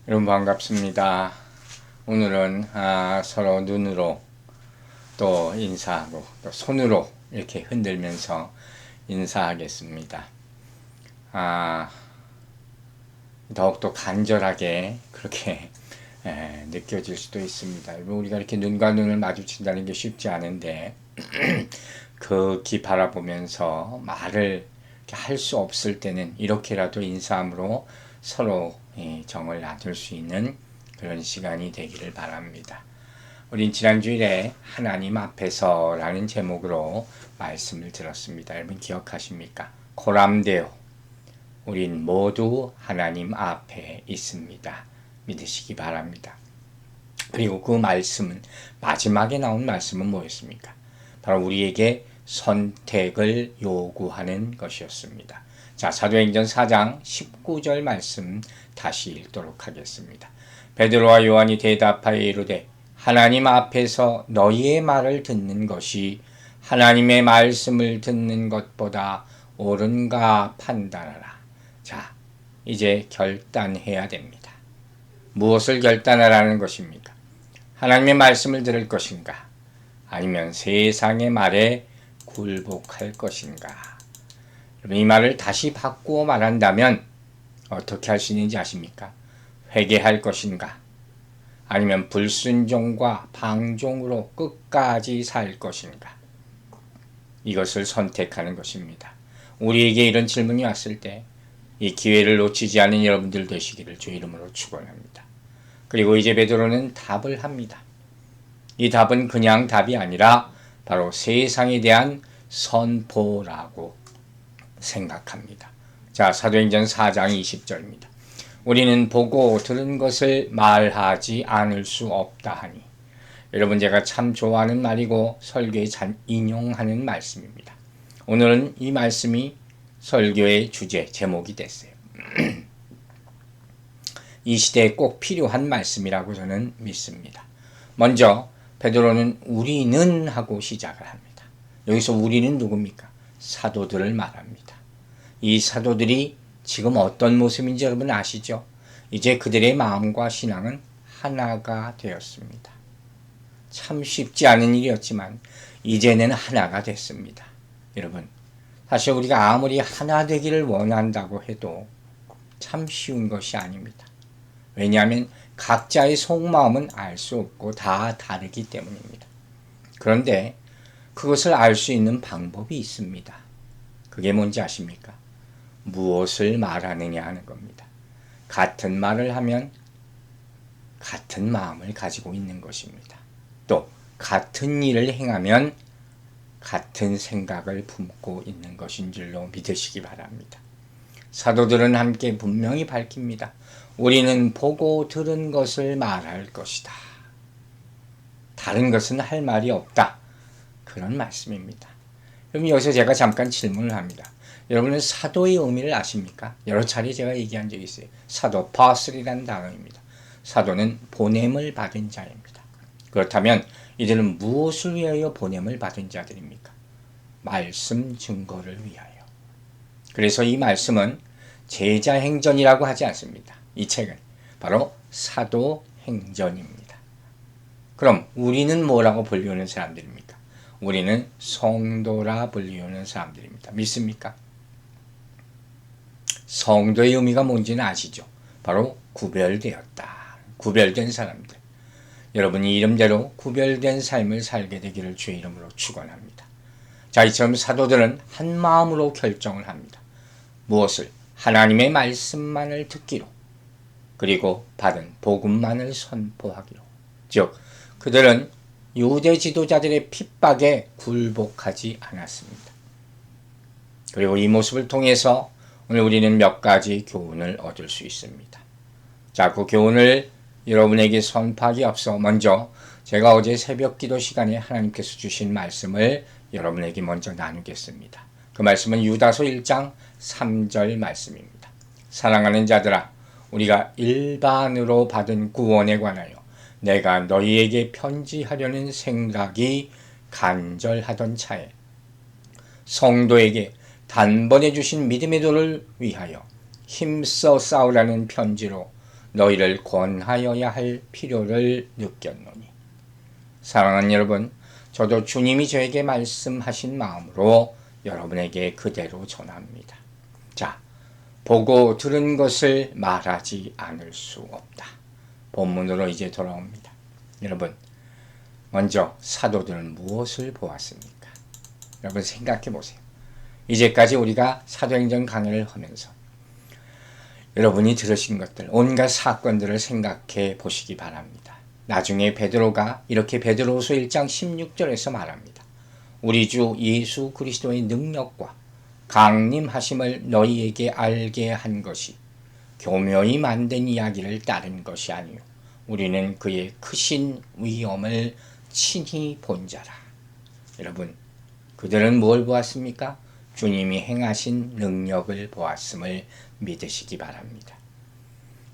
여러분 반갑습니다. 오늘은 서로 눈으로 또 인사하고 또 손으로 이렇게 흔들면서 인사하겠습니다. 더욱더 간절하게 그렇게 느껴질 수도 있습니다. 우리가 이렇게 눈과 눈을 마주친다는 게 쉽지 않은데 극히 바라보면서 말을 할 수 없을 때는 이렇게라도 인사함으로 서로 정을 나눌 수 있는 그런 시간이 되기를 바랍니다. 우린 지난주일에 하나님 앞에서 라는 제목으로 말씀을 들었습니다. 여러분 기억하십니까? 코람데오, 우린 모두 하나님 앞에 있습니다. 믿으시기 바랍니다. 그리고 그 말씀은, 마지막에 나온 말씀은 뭐였습니까? 바로 우리에게 선택을 요구하는 것이었습니다. 자, 사도행전 4장 19절 말씀 다시 읽도록 하겠습니다. 베드로와 요한이 대답하여 이르되 하나님 앞에서 너희의 말을 듣는 것이 하나님의 말씀을 듣는 것보다 옳은가 판단하라. 자, 이제 결단해야 됩니다. 무엇을 결단하라는 것입니까? 하나님의 말씀을 들을 것인가? 아니면 세상의 말에 굴복할 것인가? 이 말을 다시 바꾸어 말한다면 어떻게 할 수 있는지 아십니까? 회개할 것인가? 아니면 불순종과 방종으로 끝까지 살 것인가? 이것을 선택하는 것입니다. 우리에게 이런 질문이 왔을 때 이 기회를 놓치지 않은 여러분들 되시기를 주 이름으로 축원합니다. 그리고 이제 베드로는 답을 합니다. 이 답은 그냥 답이 아니라 바로 세상에 대한 선포라고 생각합니다. 자, 사도행전 4장 20절입니다. 우리는 보고 들은 것을 말하지 않을 수 없다 하니. 여러분, 제가 참 좋아하는 말이고 설교에 잘 인용하는 말씀입니다. 오늘은 이 말씀이 설교의 주제, 제목이 됐어요. 이 시대에 꼭 필요한 말씀이라고 저는 믿습니다. 먼저 베드로는 우리는 하고 시작을 합니다. 여기서 우리는 누굽니까? 사도들을 말합니다. 이 사도들이 지금 어떤 모습인지 여러분 아시죠? 이제 그들의 마음과 신앙은 하나가 되었습니다. 참 쉽지 않은 일이었지만 이제는 하나가 됐습니다. 여러분, 사실 우리가 아무리 하나 되기를 원한다고 해도 참 쉬운 것이 아닙니다. 왜냐하면 각자의 속마음은 알 수 없고 다 다르기 때문입니다. 그런데 그것을 알 수 있는 방법이 있습니다. 그게 뭔지 아십니까? 무엇을 말하느냐 하는 겁니다. 같은 말을 하면 같은 마음을 가지고 있는 것입니다. 또 같은 일을 행하면 같은 생각을 품고 있는 것인 줄로 믿으시기 바랍니다. 사도들은 함께 분명히 밝힙니다. 우리는 보고 들은 것을 말할 것이다. 다른 것은 할 말이 없다. 그런 말씀입니다. 그럼 여기서 제가 잠깐 질문을 합니다. 여러분은 사도의 의미를 아십니까? 여러 차례 제가 얘기한 적이 있어요. 사도, apostle이라는 단어입니다. 사도는 보냄을 받은 자입니다. 그렇다면 이들은 무엇을 위하여 보냄을 받은 자들입니까? 말씀 증거를 위하여. 그래서 이 말씀은 제자행전이라고 하지 않습니다. 이 책은 바로 사도행전입니다. 그럼 우리는 뭐라고 불리우는 사람들입니까? 우리는 성도라 불리우는 사람들입니다. 믿습니까? 성도의 의미가 뭔지는 아시죠? 바로 구별되었다. 구별된 사람들. 여러분이 이름대로 구별된 삶을 살게 되기를 주의 이름으로 축원합니다. 자, 이처럼 사도들은 한 마음으로 결정을 합니다. 무엇을? 하나님의 말씀만을 듣기로, 그리고 받은 복음만을 선포하기로. 즉, 그들은 유대 지도자들의 핍박에 굴복하지 않았습니다. 그리고 이 모습을 통해서 오늘 우리는 몇 가지 교훈을 얻을 수 있습니다. 자, 그 교훈을 여러분에게 선포하기 앞서 먼저 제가 어제 새벽 기도 시간에 하나님께서 주신 말씀을 여러분에게 먼저 나누겠습니다. 그 말씀은 유다서 1장 3절 말씀입니다. 사랑하는 자들아, 우리가 일반으로 받은 구원에 관하여 내가 너희에게 편지하려는 생각이 간절하던 차에 성도에게 단번에 주신 믿음의 도를 위하여 힘써 싸우라는 편지로 너희를 권하여야 할 필요를 느꼈노니. 사랑하는 여러분, 저도 주님이 저에게 말씀하신 마음으로 여러분에게 그대로 전합니다. 자, 보고 들은 것을 말하지 않을 수 없다. 본문으로 이제 돌아옵니다. 여러분, 먼저 사도들은 무엇을 보았습니까? 여러분 생각해 보세요. 이제까지 우리가 사도행전 강의를 하면서 여러분이 들으신 것들, 온갖 사건들을 생각해 보시기 바랍니다. 나중에 베드로가 이렇게 베드로후서 1장 16절에서 말합니다. 우리 주 예수 그리스도의 능력과 강림하심을 너희에게 알게 한 것이 교묘히 만든 이야기를 따른 것이 아니요 우리는 그의 크신 위엄을 친히 본 자라. 여러분, 그들은 뭘 보았습니까? 주님이 행하신 능력을 보았음을 믿으시기 바랍니다.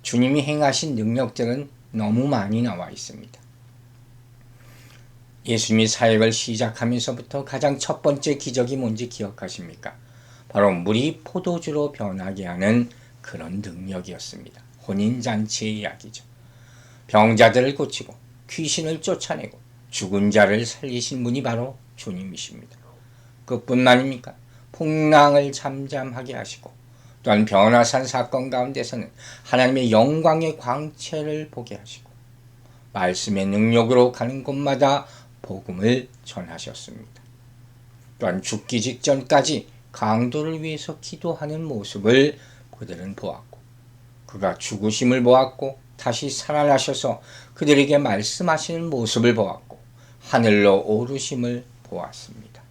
주님이 행하신 능력들은 너무 많이 나와 있습니다. 예수님이 사역을 시작하면서부터 가장 첫 번째 기적이 뭔지 기억하십니까? 바로 물이 포도주로 변하게 하는 그런 능력이었습니다. 혼인잔치의 이야기죠. 병자들을 고치고 귀신을 쫓아내고 죽은 자를 살리신 분이 바로 주님이십니다. 그뿐만입니까? 풍랑을 잠잠하게 하시고 또한 변화산 사건 가운데서는 하나님의 영광의 광채를 보게 하시고 말씀의 능력으로 가는 곳마다 복음을 전하셨습니다. 또한 죽기 직전까지 강도를 위해서 기도하는 모습을 그들은 보았고 그가 죽으심을 보았고 다시 살아나셔서 그들에게 말씀하시는 모습을 보았고 하늘로 오르심을 보았습니다.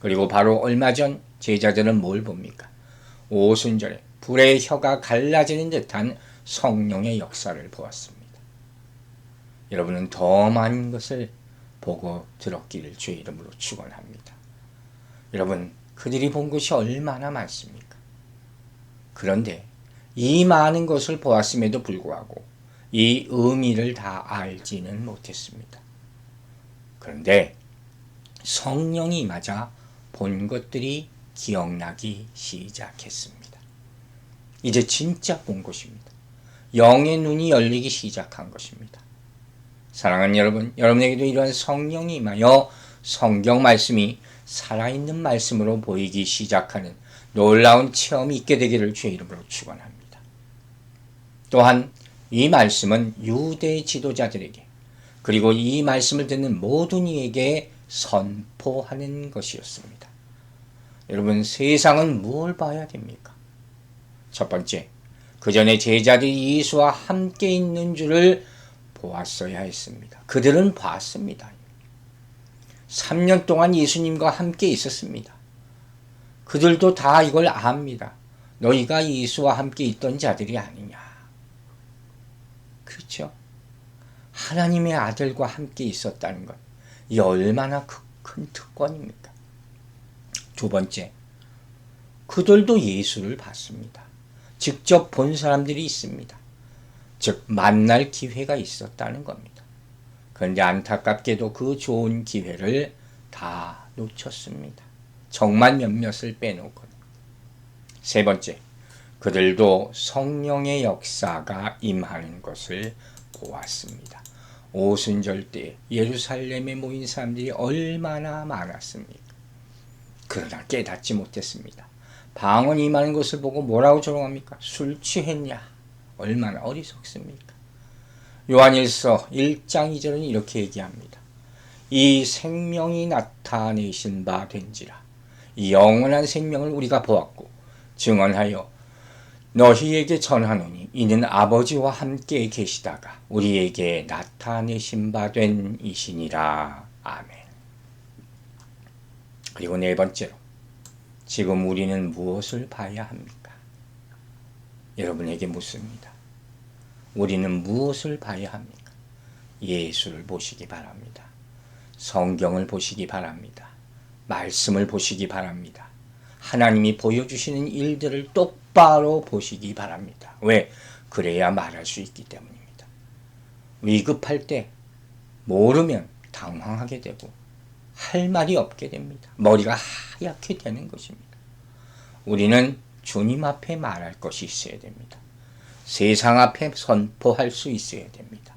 그리고 바로 얼마 전 제자들은 뭘 봅니까? 오순절에 불의 혀가 갈라지는 듯한 성령의 역사를 보았습니다. 여러분은 더 많은 것을 보고 들었기를 주의 이름으로 축원합니다. 여러분, 그들이 본 것이 얼마나 많습니까? 그런데 이 많은 것을 보았음에도 불구하고 이 의미를 다 알지는 못했습니다. 그런데 성령이 임하자 본 것들이 기억나기 시작했습니다. 이제 진짜 본 것입니다. 영의 눈이 열리기 시작한 것입니다. 사랑하는 여러분, 여러분에게도 이러한 성령이 임하여 성경 말씀이 살아있는 말씀으로 보이기 시작하는 놀라운 체험이 있게 되기를 주의 이름으로 축원합니다. 또한 이 말씀은 유대 지도자들에게 그리고 이 말씀을 듣는 모든 이에게 선포하는 것이었습니다. 여러분, 세상은 뭘 봐야 됩니까? 첫 번째, 그 전에 제자들이 예수와 함께 있는 줄을 보았어야 했습니다. 그들은 봤습니다. 3년 동안 예수님과 함께 있었습니다. 그들도 다 이걸 압니다. 너희가 예수와 함께 있던 자들이 아니냐. 그렇죠? 하나님의 아들과 함께 있었다는 것. 이 얼마나 큰 특권입니까? 두 번째, 그들도 예수를 봤습니다. 직접 본 사람들이 있습니다. 즉 만날 기회가 있었다는 겁니다. 그런데 안타깝게도 그 좋은 기회를 다 놓쳤습니다. 정말 몇몇을 빼놓고. 세 번째, 그들도 성령의 역사가 임하는 것을 보았습니다. 오순절 때 예루살렘에 모인 사람들이 얼마나 많았습니까? 그러나 깨닫지 못했습니다. 방언 임하는 것을 보고 뭐라고 조롱합니까? 술 취했냐? 얼마나 어리석습니까? 요한일서 1장 2절은 이렇게 얘기합니다. 이 생명이 나타내신 바 된지라. 이 영원한 생명을 우리가 보았고 증언하여 너희에게 전하노니 이는 아버지와 함께 계시다가 우리에게 나타내신 바 된 이시니라. 아멘. 그리고 네 번째로, 지금 우리는 무엇을 봐야 합니까? 여러분에게 묻습니다. 우리는 무엇을 봐야 합니까? 예수를 보시기 바랍니다. 성경을 보시기 바랍니다. 말씀을 보시기 바랍니다. 하나님이 보여주시는 일들을 똑바로 보시기 바랍니다. 왜? 그래야 말할 수 있기 때문입니다. 위급할 때 모르면 당황하게 되고 할 말이 없게 됩니다. 머리가 하얗게 되는 것입니다. 우리는 주님 앞에 말할 것이 있어야 됩니다. 세상 앞에 선포할 수 있어야 됩니다.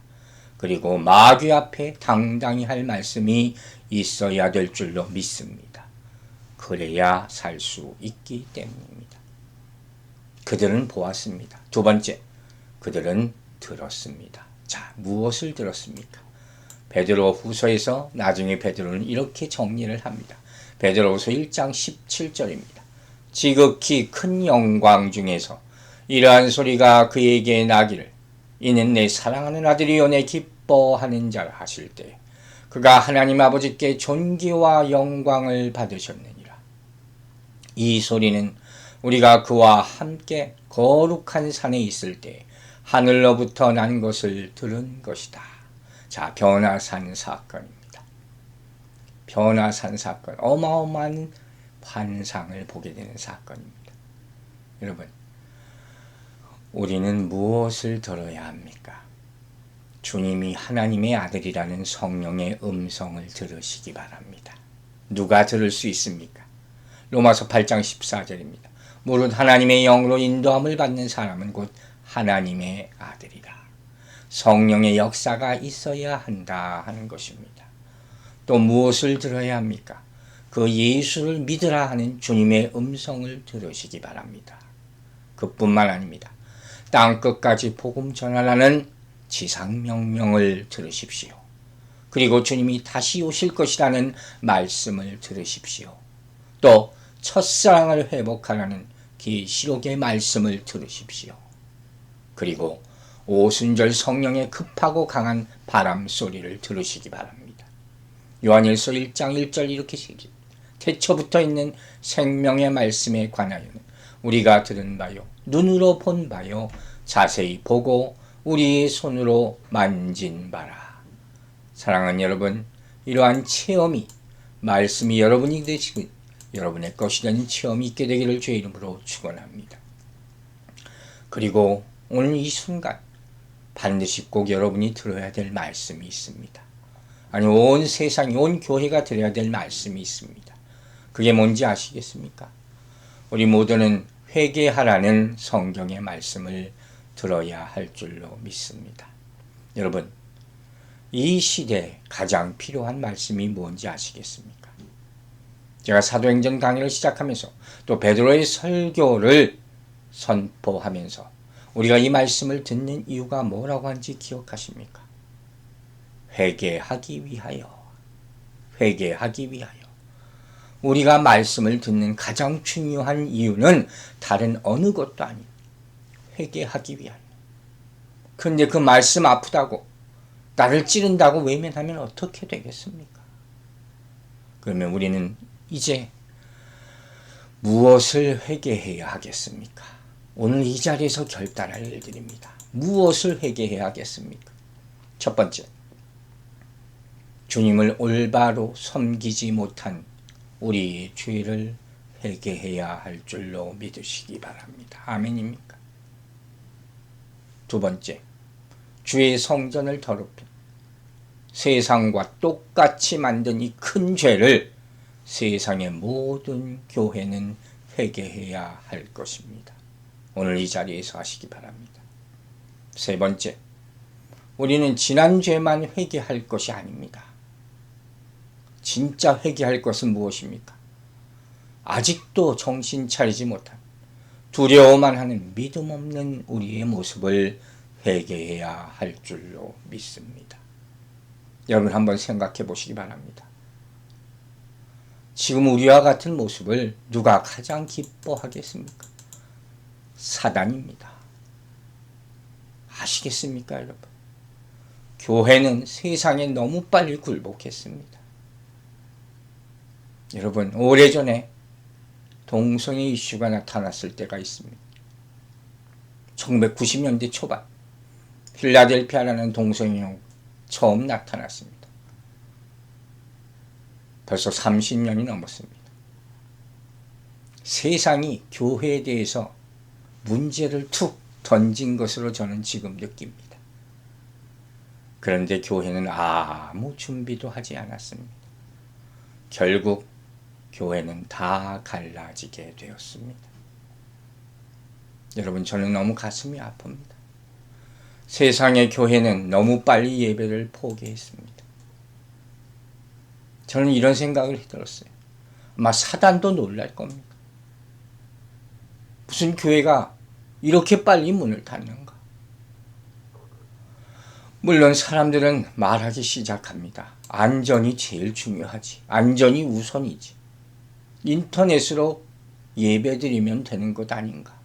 그리고 마귀 앞에 당당히 할 말씀이 있어야 될 줄로 믿습니다. 그래야 살 수 있기 때문입니다. 그들은 보았습니다. 두 번째, 그들은 들었습니다. 자, 무엇을 들었습니까? 베드로 후서에서 나중에 베드로는 이렇게 정리를 합니다. 베드로 후서 1장 17절입니다. 지극히 큰 영광 중에서 이러한 소리가 그에게 나기를 이는 내 사랑하는 아들이요 내 기뻐하는 자라 하실 때 그가 하나님 아버지께 존귀와 영광을 받으셨느니라. 이 소리는 우리가 그와 함께 거룩한 산에 있을 때 하늘로부터 난 것을 들은 것이다. 자, 변화산 사건입니다. 변화산 사건, 어마어마한 환상을 보게 되는 사건입니다. 여러분, 우리는 무엇을 들어야 합니까? 주님이 하나님의 아들이라는 성령의 음성을 들으시기 바랍니다. 누가 들을 수 있습니까? 로마서 8장 14절입니다. 무릇 하나님의 영으로 인도함을 받는 사람은 곧 하나님의 아들이라. 성령의 역사가 있어야 한다 하는 것입니다. 또 무엇을 들어야 합니까? 그 예수를 믿으라 하는 주님의 음성을 들으시기 바랍니다. 그뿐만 아닙니다. 땅끝까지 복음 전하라는 지상명령을 들으십시오. 그리고 주님이 다시 오실 것이라는 말씀을 들으십시오. 또 첫사랑을 회복하라는 계시록의 말씀을 들으십시오. 그리고 오순절 성령의 급하고 강한 바람 소리를 들으시기 바랍니다. 요한일서 1장 1절 이렇게 시킵니다. 태초부터 있는 생명의 말씀에 관하여는 우리가 들은 바요 눈으로 본 바요 자세히 보고 우리의 손으로 만진 바라. 사랑하는 여러분, 이러한 체험이 말씀이 여러분이 되시고 여러분의 것이 되는 체험이 있게 되기를 주의 이름으로 축원합니다. 그리고 오늘 이 순간 반드시 꼭 여러분이 들어야 될 말씀이 있습니다. 아니, 온 세상이, 온 교회가 들어야 될 말씀이 있습니다. 그게 뭔지 아시겠습니까? 우리 모두는 회개하라는 성경의 말씀을 들어야 할 줄로 믿습니다. 여러분, 이 시대에 가장 필요한 말씀이 뭔지 아시겠습니까? 제가 사도행전 강의를 시작하면서 또 베드로의 설교를 선포하면서 우리가 이 말씀을 듣는 이유가 뭐라고 하는지 기억하십니까? 회개하기 위하여. 회개하기 위하여. 우리가 말씀을 듣는 가장 중요한 이유는 다른 어느 것도 아닙니다. 회개하기 위하여. 그런데 그 말씀 아프다고 나를 찌른다고 외면하면 어떻게 되겠습니까? 그러면 우리는 이제 무엇을 회개해야 하겠습니까? 오늘 이 자리에서 결단할 일들입니다. 무엇을 회개해야 하겠습니까? 첫 번째, 주님을 올바로 섬기지 못한 우리의 죄를 회개해야 할 줄로 믿으시기 바랍니다. 아멘입니까? 두 번째, 주의 성전을 더럽힌 세상과 똑같이 만든 이 큰 죄를 세상의 모든 교회는 회개해야 할 것입니다. 오늘 이 자리에서 하시기 바랍니다. 세 번째, 우리는 지난 죄만 회개할 것이 아닙니다. 진짜 회개할 것은 무엇입니까? 아직도 정신 차리지 못한 두려워만 하는 믿음 없는 우리의 모습을 회개해야 할 줄로 믿습니다. 여러분 한번 생각해 보시기 바랍니다. 지금 우리와 같은 모습을 누가 가장 기뻐하겠습니까? 사단입니다. 아시겠습니까, 여러분? 교회는 세상에 너무 빨리 굴복했습니다. 여러분, 오래전에 동성애 이슈가 나타났을 때가 있습니다. 1990년대 초반 필라델피아라는 동성애가 처음 나타났습니다. 벌써 30년이 넘었습니다. 세상이 교회에 대해서 문제를 툭 던진 것으로 저는 지금 느낍니다. 그런데 교회는 아무 준비도 하지 않았습니다. 결국 교회는 다 갈라지게 되었습니다. 여러분, 저는 너무 가슴이 아픕니다. 세상의 교회는 너무 빨리 예배를 포기했습니다. 저는 이런 생각을 들었어요. 아마 사단도 놀랄 겁니다. 무슨 교회가 이렇게 빨리 문을 닫는가? 물론 사람들은 말하기 시작합니다. 안전이 제일 중요하지. 안전이 우선이지. 인터넷으로 예배드리면 되는 것 아닌가?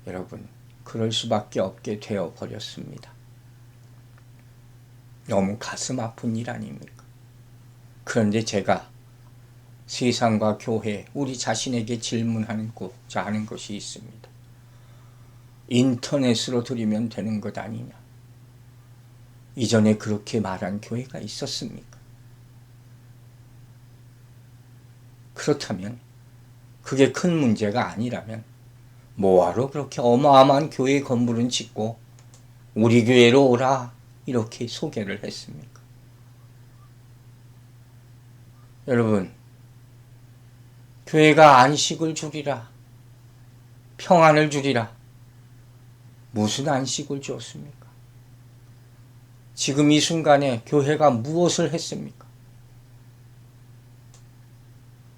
여러분, 그럴 수밖에 없게 되어 버렸습니다. 너무 가슴 아픈 일 아닙니까? 그런데 제가 세상과 교회, 우리 자신에게 질문하고자 하는 것이 있습니다. 인터넷으로 드리면 되는 것 아니냐? 이전에 그렇게 말한 교회가 있었습니까? 그렇다면, 그게 큰 문제가 아니라면 뭐하러 그렇게 어마어마한 교회 건물은 짓고 우리 교회로 오라 이렇게 소개를 했습니까? 여러분, 교회가 안식을 주리라, 평안을 주리라. 무슨 안식을 주었습니까? 지금 이 순간에 교회가 무엇을 했습니까?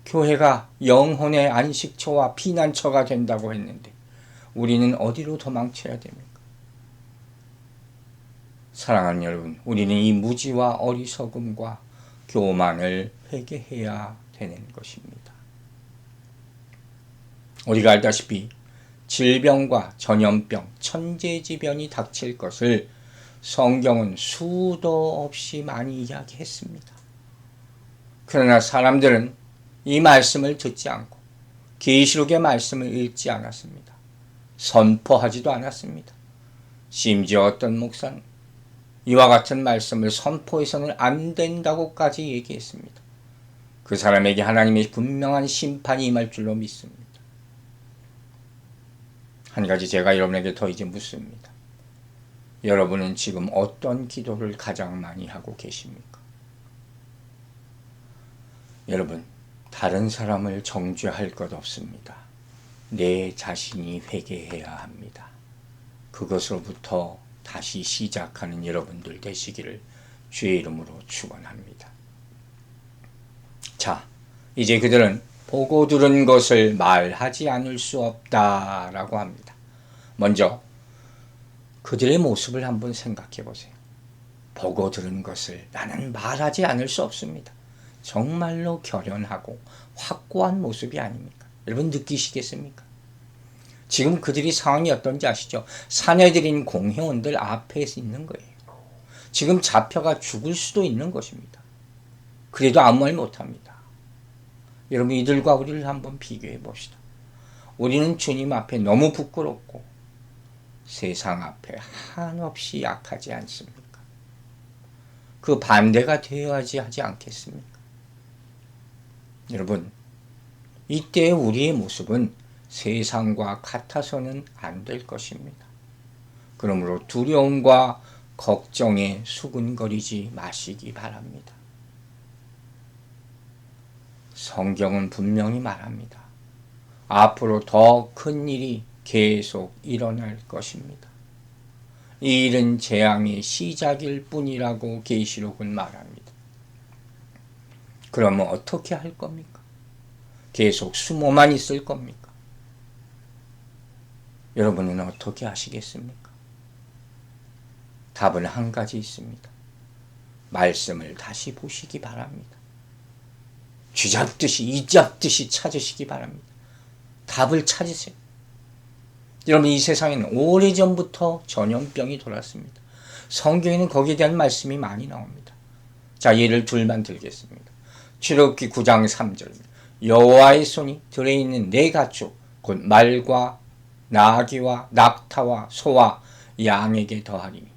교회가 영혼의 안식처와 피난처가 된다고 했는데 우리는 어디로 도망쳐야 됩니까? 사랑하는 여러분, 우리는 이 무지와 어리석음과 교만을 회개해야 되는 것입니다. 우리가 알다시피 질병과 전염병, 천재지변이 닥칠 것을 성경은 수도 없이 많이 이야기했습니다. 그러나 사람들은 이 말씀을 듣지 않고 계시록의 말씀을 읽지 않았습니다. 선포하지도 않았습니다. 심지어 어떤 목사는 이와 같은 말씀을 선포해서는 안 된다고까지 얘기했습니다. 그 사람에게 하나님의 분명한 심판이 임할 줄로 믿습니다. 한 가지 제가 여러분에게 더 이제 묻습니다. 여러분은 지금 어떤 기도를 가장 많이 하고 계십니까? 여러분, 다른 사람을 정죄할 것 없습니다. 내 자신이 회개해야 합니다. 그것으로부터 다시 시작하는 여러분들 되시기를 주의 이름으로 축원합니다. 자, 이제 그들은 보고 들은 것을 말하지 않을 수 없다라고 합니다. 먼저 그들의 모습을 한번 생각해 보세요. 보고 들은 것을 나는 말하지 않을 수 없습니다. 정말로 결연하고 확고한 모습이 아닙니까? 여러분 느끼시겠습니까? 지금 그들이 상황이 어떤지 아시죠? 사내들인 공회원들 앞에 있는 거예요. 지금 잡혀가 죽을 수도 있는 것입니다. 그래도 아무 말 못합니다. 여러분 이들과 우리를 한번 비교해 봅시다. 우리는 주님 앞에 너무 부끄럽고 세상 앞에 한없이 약하지 않습니까? 그 반대가 되어야지 하지 않겠습니까? 여러분, 이때 우리의 모습은 세상과 같아서는 안 될 것입니다. 그러므로 두려움과 걱정에 수군거리지 마시기 바랍니다. 성경은 분명히 말합니다. 앞으로 더 큰 일이 계속 일어날 것입니다. 이 일은 재앙의 시작일 뿐이라고 계시록은 말합니다. 그러면 어떻게 할 겁니까? 계속 숨어만 있을 겁니까? 여러분은 어떻게 하시겠습니까? 답은 한 가지 있습니다. 말씀을 다시 보시기 바랍니다. 쥐잡듯이 이잡듯이 찾으시기 바랍니다. 답을 찾으세요. 여러분 이 세상에는 오래전부터 전염병이 돌았습니다. 성경에는 거기에 대한 말씀이 많이 나옵니다. 자, 예를 둘만 들겠습니다. 출애굽기 9장 3절 여호와의 손이 들에 있는 네 가축 곧 말과 나귀와 낙타와 소와 양에게 더하리니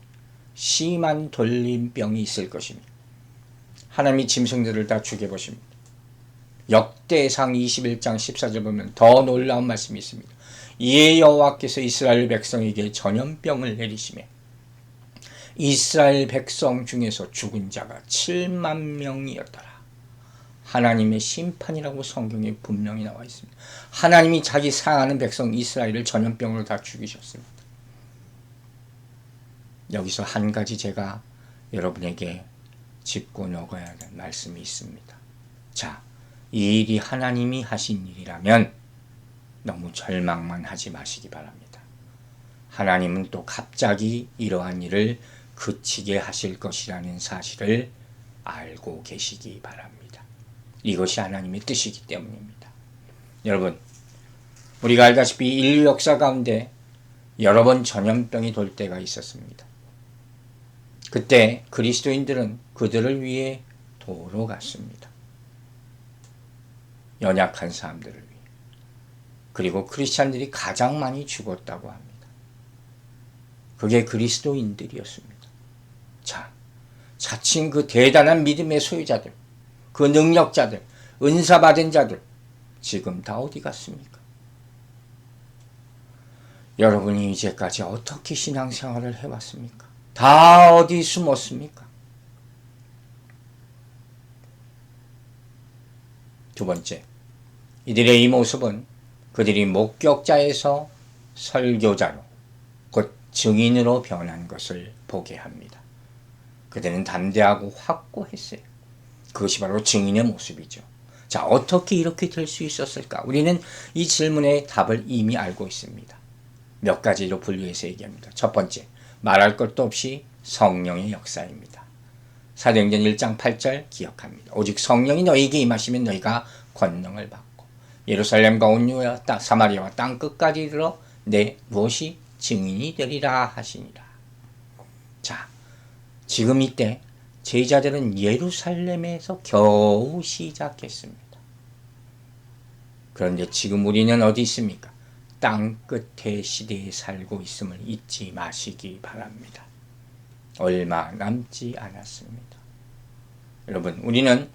심한 돌림병이 있을 것입니다. 하나님이 짐승들을 다 죽여보십니다. 역대상 21장 14절 보면 더 놀라운 말씀이 있습니다. 이에 여호와께서 이스라엘 백성에게 전염병을 내리시매 이스라엘 백성 중에서 죽은 자가 7만 명이었더라. 하나님의 심판이라고 성경에 분명히 나와 있습니다. 하나님이 자기 사랑하는 백성 이스라엘을 전염병으로 다 죽이셨습니다. 여기서 한 가지 제가 여러분에게 짚고 넘어가야 할 말씀이 있습니다. 자, 이 일이 하나님이 하신 일이라면 너무 절망만 하지 마시기 바랍니다. 하나님은 또 갑자기 이러한 일을 그치게 하실 것이라는 사실을 알고 계시기 바랍니다. 이것이 하나님의 뜻이기 때문입니다. 여러분, 우리가 알다시피 인류 역사 가운데 여러 번 전염병이 돌 때가 있었습니다. 그때 그리스도인들은 그들을 위해 도로 갔습니다. 연약한 사람들을 위해. 그리고 크리스찬들이 가장 많이 죽었다고 합니다. 그게 그리스도인들이었습니다. 자, 자칭 그 대단한 믿음의 소유자들, 그 능력자들, 은사 받은 자들, 지금 다 어디 갔습니까? 여러분이 이제까지 어떻게 신앙생활을 해왔습니까? 다 어디 숨었습니까? 두 번째, 이들의 이 모습은 그들이 목격자에서 설교자로, 곧 증인으로 변한 것을 보게 합니다. 그들은 담대하고 확고했어요. 그것이 바로 증인의 모습이죠. 자, 어떻게 이렇게 될 수 있었을까? 우리는 이 질문의 답을 이미 알고 있습니다. 몇 가지로 분류해서 얘기합니다. 첫 번째, 말할 것도 없이 성령의 역사입니다. 사도행전 1장 8절 기억합니다. 오직 성령이 너희에게 임하시면 너희가 권능을 받고 예루살렘과 온 유대와 사마리아와 땅 끝까지 이르러 내 무엇이 증인이 되리라 하시니라. 자, 지금 이때 제자들은 예루살렘에서 겨우 시작했습니다. 그런데 지금 우리는 어디 있습니까? 땅 끝의 시대에 살고 있음을 잊지 마시기 바랍니다. 얼마 남지 않았습니다. 여러분, 우리는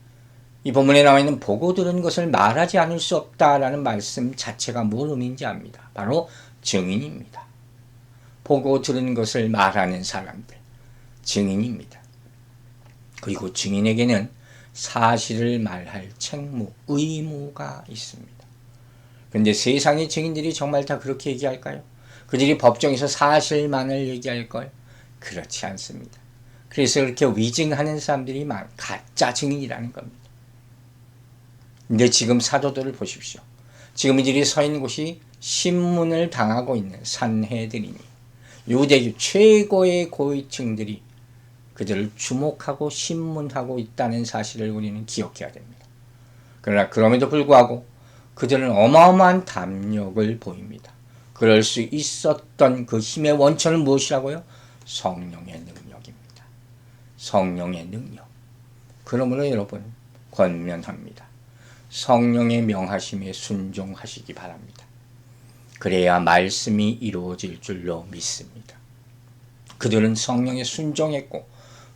이 본문에 나와 있는 보고 들은 것을 말하지 않을 수 없다라는 말씀 자체가 뭘 의미인지 압니다. 바로 증인입니다. 보고 들은 것을 말하는 사람들, 증인입니다. 그리고 증인에게는 사실을 말할 책무, 의무가 있습니다. 그런데 세상의 증인들이 정말 다 그렇게 얘기할까요? 그들이 법정에서 사실만을 얘기할까요? 그렇지 않습니다. 그래서 그렇게 위증하는 사람들이 가짜 증인이라는 겁니다. 근데 지금 사도들을 보십시오. 지금 이들이 서 있는 곳이 신문을 당하고 있는 산헤드린이, 유대교 최고의 고위층들이 그들을 주목하고 신문하고 있다는 사실을 우리는 기억해야 됩니다. 그러나 그럼에도 불구하고 그들은 어마어마한 담력을 보입니다. 그럴 수 있었던 그 힘의 원천은 무엇이라고요? 성령의 능력입니다. 성령의 능력. 그러므로 여러분, 권면합니다. 성령의 명하심에 순종하시기 바랍니다. 그래야 말씀이 이루어질 줄로 믿습니다. 그들은 성령에 순종했고,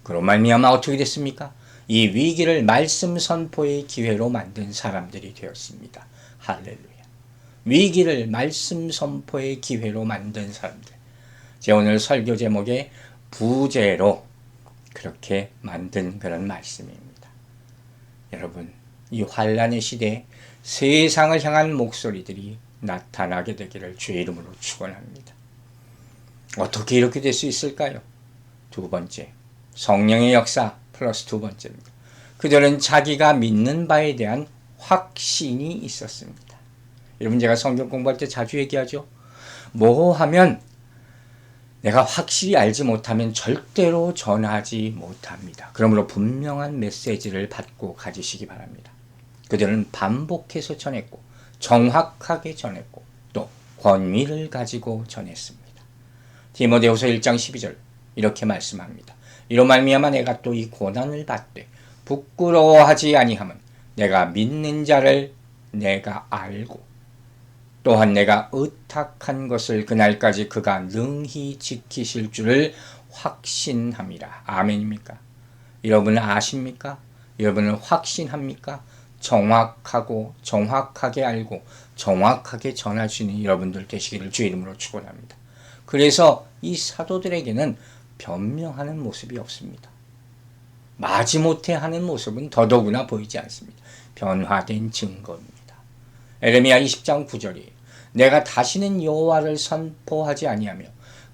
그로 말미암아 어떻게 됐습니까? 이 위기를 말씀 선포의 기회로 만든 사람들이 되었습니다. 할렐루야. 위기를 말씀 선포의 기회로 만든 사람들. 제 오늘 설교 제목에 부재로 그렇게 만든 그런 말씀입니다. 여러분, 이 환란의 시대에 세상을 향한 목소리들이 나타나게 되기를 주의 이름으로 축원합니다. 어떻게 이렇게 될 수 있을까요? 두 번째, 성령의 역사 플러스 두 번째입니다. 그들은 자기가 믿는 바에 대한 확신이 있었습니다. 여러분, 제가 성경 공부할 때 자주 얘기하죠. 뭐 하면 내가 확실히 알지 못하면 절대로 전하지 못합니다. 그러므로 분명한 메시지를 받고 가지시기 바랍니다. 그들은 반복해서 전했고 정확하게 전했고 또 권위를 가지고 전했습니다. 디모데후서 1장 12절 이렇게 말씀합니다. 이로 말미암아 내가 또 이 고난을 받되 부끄러워하지 아니함은 내가 믿는 자를 내가 알고 또한 내가 의탁한 것을 그날까지 그가 능히 지키실 줄을 확신함이라. 아멘입니까? 여러분은 아십니까? 여러분은 확신합니까? 정확하고 정확하게 알고 정확하게 전할 수 있는 여러분들 되시기를 주의 이름으로 축원합니다. 그래서 이 사도들에게는 변명하는 모습이 없습니다. 마지못해 하는 모습은 더더구나 보이지 않습니다. 변화된 증거입니다. 에레미야 20장 9절이 내가 다시는 여호와를 선포하지 아니하며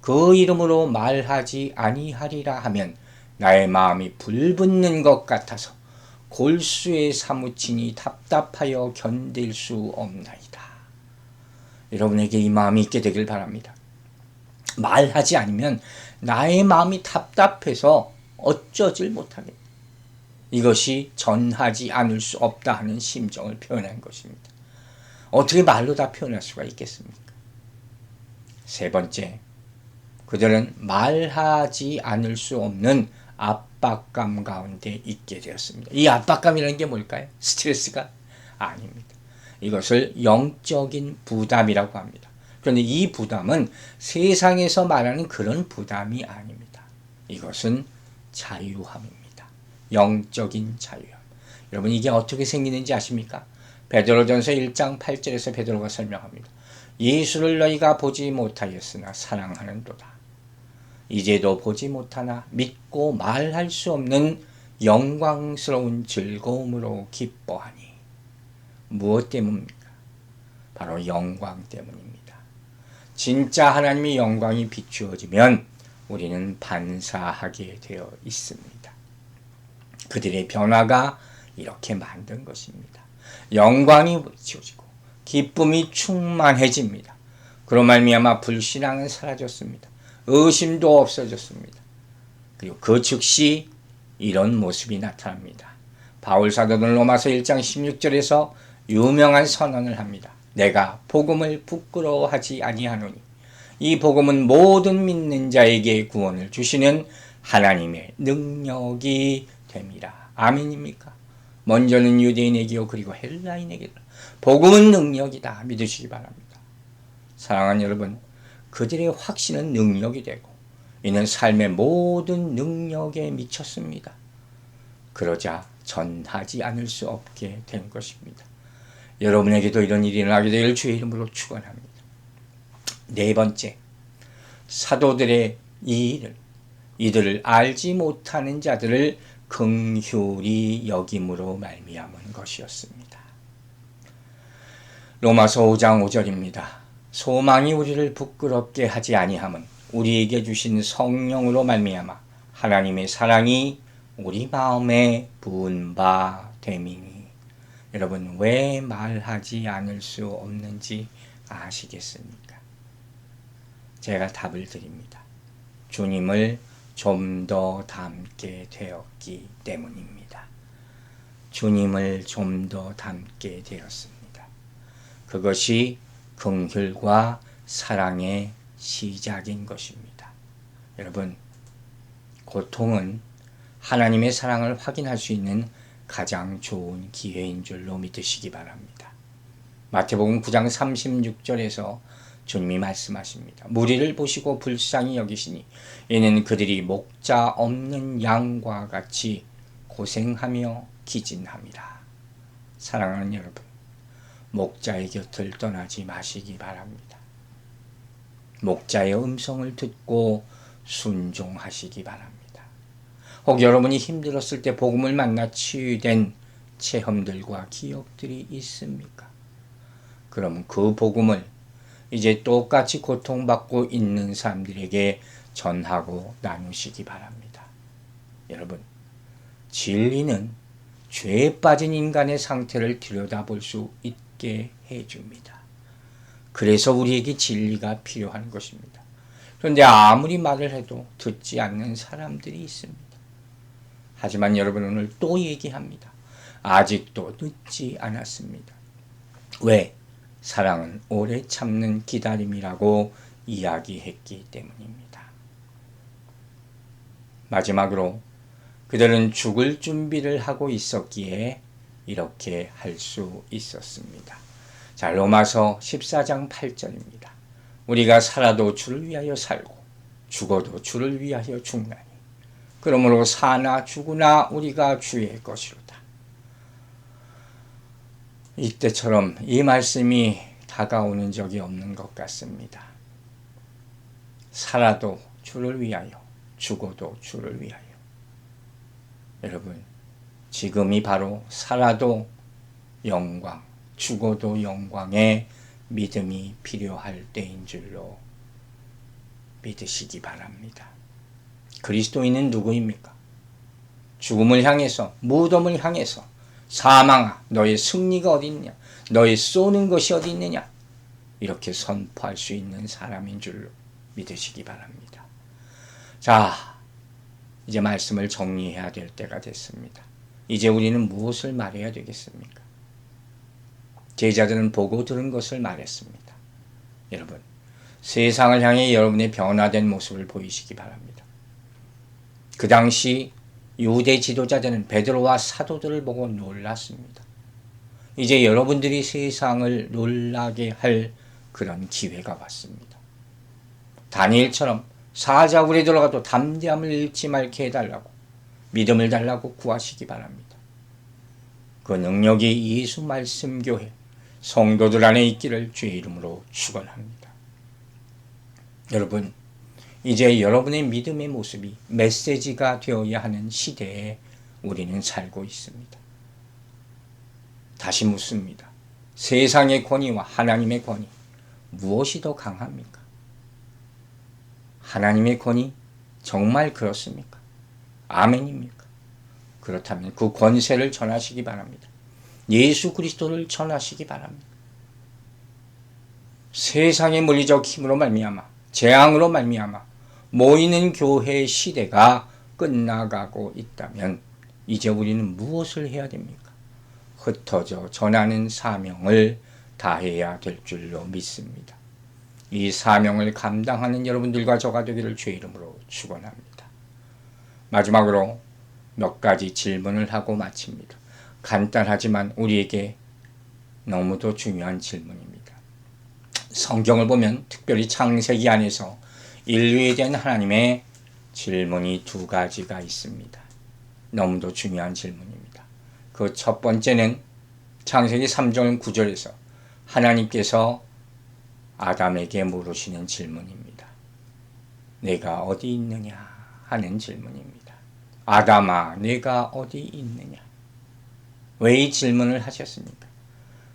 그 이름으로 말하지 아니하리라 하면 나의 마음이 불붙는 것 같아서 골수에 사무치니 답답하여 견딜 수 없나이다. 여러분에게 이 마음이 있게 되길 바랍니다. 말하지 않으면 나의 마음이 답답해서 어쩌질 못하겠다. 이것이 전하지 않을 수 없다 하는 심정을 표현한 것입니다. 어떻게 말로 다 표현할 수가 있겠습니까? 세 번째, 그들은 말하지 않을 수 없는 압박감 가운데 있게 되었습니다. 이 압박감이라는 게 뭘까요? 스트레스가 아닙니다. 이것을 영적인 부담이라고 합니다. 그런데 이 부담은 세상에서 말하는 그런 부담이 아닙니다. 이것은 자유함입니다. 영적인 자유함. 여러분, 이게 어떻게 생기는지 아십니까? 베드로전서 1장 8절에서 베드로가 설명합니다. 예수를 너희가 보지 못하였으나 사랑하는도다. 이제도 보지 못하나 믿고 말할 수 없는 영광스러운 즐거움으로 기뻐하니. 무엇 때문입니까? 바로 영광 때문입니다. 진짜 하나님의 영광이 비추어지면 우리는 반사하게 되어 있습니다. 그들의 변화가 이렇게 만든 것입니다. 영광이 비추어지고 기쁨이 충만해집니다. 그로 말미암아 불신앙은 사라졌습니다. 의심도 없어졌습니다. 그리고 그 즉시 이런 모습이 나타납니다. 바울 사도는 로마서 1장 16절에서 유명한 선언을 합니다. 내가 복음을 부끄러워하지 아니하노니 이 복음은 모든 믿는 자에게 구원을 주시는 하나님의 능력이 됨이라. 아멘입니까? 먼저는 유대인에게요 그리고 헬라인에게 복음은 능력이다. 믿으시기 바랍니다. 사랑하는 여러분, 그들의 확신은 능력이 되고 이는 삶의 모든 능력에 미쳤습니다. 그러자 전하지 않을 수 없게 된 것입니다. 여러분에게도 이런 일이 일어나게 되길 주의 이름으로 축원합니다. 네 번째, 사도들의 이 일을, 이들을 알지 못하는 자들을 긍휼히 여김으로 말미암은 것이었습니다. 로마서 5장 5절입니다. 소망이 우리를 부끄럽게 하지 아니함은 우리에게 주신 성령으로 말미암아 하나님의 사랑이 우리 마음에 부은 바 됨이니. 여러분, 왜 말하지 않을 수 없는지 아시겠습니까? 제가 답을 드립니다. 주님을 좀 더 닮게 되었기 때문입니다. 주님을 좀 더 닮게 되었습니다. 그것이 긍휼과 사랑의 시작인 것입니다. 여러분, 고통은 하나님의 사랑을 확인할 수 있는 가장 좋은 기회인 줄로 믿으시기 바랍니다. 마태복음 9장 36절에서 주님이 말씀하십니다. 무리를 보시고 불쌍히 여기시니 이는 그들이 목자 없는 양과 같이 고생하며 기진함이라. 사랑하는 여러분, 목자의 곁을 떠나지 마시기 바랍니다. 목자의 음성을 듣고 순종하시기 바랍니다. 혹 여러분이 힘들었을 때 복음을 만나 치유된 체험들과 기억들이 있습니까? 그럼 그 복음을 이제 똑같이 고통받고 있는 사람들에게 전하고 나누시기 바랍니다. 여러분, 진리는 죄에 빠진 인간의 상태를 들여다볼 수 있게 해줍니다. 그래서 우리에게 진리가 필요한 것입니다. 그런데 아무리 말을 해도 듣지 않는 사람들이 있습니다. 하지만 여러분, 오늘 또 얘기합니다. 아직도 늦지 않았습니다. 왜? 사랑은 오래 참는 기다림이라고 이야기했기 때문입니다. 마지막으로 그들은 죽을 준비를 하고 있었기에 이렇게 할 수 있었습니다. 자, 로마서 14장 8절입니다. 우리가 살아도 주를 위하여 살고 죽어도 주를 위하여 죽나니 그러므로 사나 죽으나 우리가 주의 것이로다. 이때처럼 이 말씀이 다가오는 적이 없는 것 같습니다. 살아도 주를 위하여, 죽어도 주를 위하여. 여러분, 지금이 바로 살아도 영광, 죽어도 영광의 믿음이 필요할 때인 줄로 믿으시기 바랍니다. 그리스도인은 누구입니까? 죽음을 향해서, 무덤을 향해서 사망아 너의 승리가 어디 있냐, 너의 쏘는 것이 어디 있느냐, 이렇게 선포할 수 있는 사람인 줄 믿으시기 바랍니다. 자, 이제 말씀을 정리해야 될 때가 됐습니다. 이제 우리는 무엇을 말해야 되겠습니까? 제자들은 보고 들은 것을 말했습니다. 여러분, 세상을 향해 여러분의 변화된 모습을 보이시기 바랍니다. 그 당시 유대 지도자들은 베드로와 사도들을 보고 놀랐습니다. 이제 여러분들이 세상을 놀라게 할 그런 기회가 왔습니다. 다니엘처럼 사자굴에 들어가도 담대함을 잃지 말게 해달라고, 믿음을 달라고 구하시기 바랍니다. 그 능력이 예수 말씀 교회 성도들 안에 있기를 주의 이름으로 축원합니다. 여러분, 이제 여러분의 믿음의 모습이 메시지가 되어야 하는 시대에 우리는 살고 있습니다. 다시 묻습니다. 세상의 권위와 하나님의 권위, 무엇이 더 강합니까? 하나님의 권위, 정말 그렇습니까? 아멘입니까? 그렇다면 그 권세를 전하시기 바랍니다. 예수 그리스도를 전하시기 바랍니다. 세상의 물리적 힘으로 말미암아, 재앙으로 말미암아 모이는 교회의 시대가 끝나가고 있다면 이제 우리는 무엇을 해야 됩니까? 흩어져 전하는 사명을 다해야 될 줄로 믿습니다. 이 사명을 감당하는 여러분들과 저가 되기를 주의 이름으로 축원합니다. 마지막으로 몇 가지 질문을 하고 마칩니다. 간단하지만 우리에게 너무도 중요한 질문입니다. 성경을 보면 특별히 창세기 안에서 인류에 대한 하나님의 질문이 두 가지가 있습니다. 너무도 중요한 질문입니다. 그 첫 번째는 창세기 3장 9절에서 하나님께서 아담에게 물으시는 질문입니다. 내가 어디 있느냐 하는 질문입니다. 아담아, 내가 어디 있느냐? 왜 이 질문을 하셨습니까?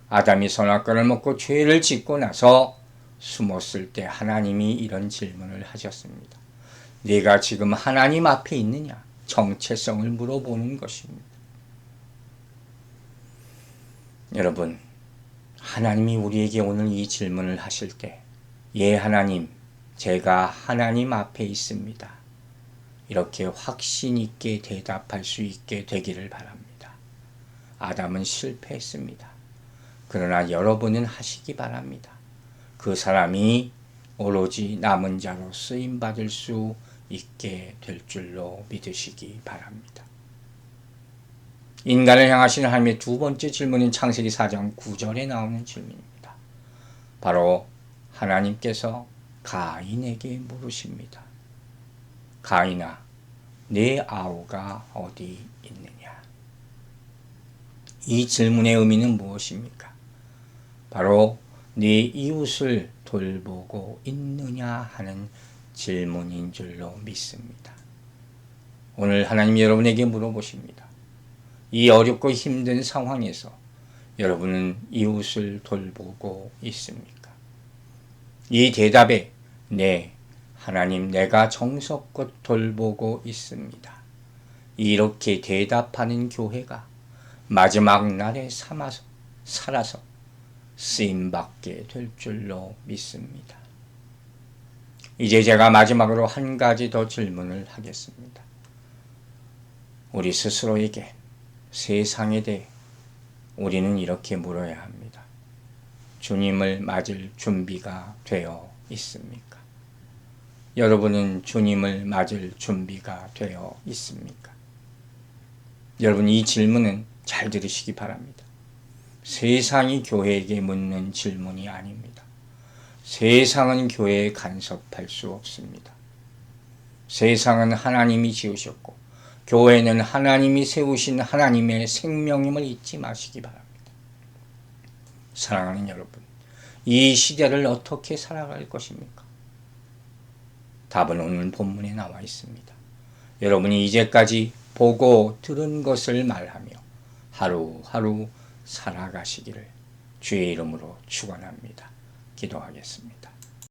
아담이 선악과를 먹고 죄를 짓고 나서 숨었을 때 하나님이 이런 질문을 하셨습니다. 네가 지금 하나님 앞에 있느냐? 정체성을 물어보는 것입니다. 여러분, 하나님이 우리에게 오늘 이 질문을 하실 때, 예 하나님, 제가 하나님 앞에 있습니다. 이렇게 확신 있게 대답할 수 있게 되기를 바랍니다. 아담은 실패했습니다. 그러나 여러분은 하시기 바랍니다. 그 사람이 오로지 남은 자로 쓰임받을 수 있게 될 줄로 믿으시기 바랍니다. 인간을 향하시는 하나님의 두 번째 질문인 창세기 4장 9절에 나오는 질문입니다. 바로 하나님께서 가인에게 물으십니다. 가인아, 내 아우가 어디 있느냐? 이 질문의 의미는 무엇입니까? 바로 네 이웃을 돌보고 있느냐 하는 질문인 줄로 믿습니다. 오늘 하나님이 여러분에게 물어보십니다. 이 어렵고 힘든 상황에서 여러분은 이웃을 돌보고 있습니까? 이 대답에 네, 하나님 내가 정성껏 돌보고 있습니다. 이렇게 대답하는 교회가 마지막 날에 살아서 쓰임받게 될 줄로 믿습니다. 이제 제가 마지막으로 한 가지 더 질문을 하겠습니다. 우리 스스로에게, 세상에 대해 우리는 이렇게 물어야 합니다. 주님을 맞을 준비가 되어 있습니까? 여러분은 주님을 맞을 준비가 되어 있습니까? 여러분, 이 질문은 잘 들으시기 바랍니다. 세상이 교회에게 묻는 질문이 아닙니다. 세상은 교회에 간섭할 수 없습니다. 세상은 하나님이 지으셨고 교회는 하나님이 세우신 하나님의 생명임을 잊지 마시기 바랍니다. 사랑하는 여러분, 이 시대를 어떻게 살아갈 것입니까? 답은 오늘 본문에 나와 있습니다. 여러분이 이제까지 보고 들은 것을 말하며 하루하루 살아가시기를 주의 이름으로 축원합니다. 기도하겠습니다.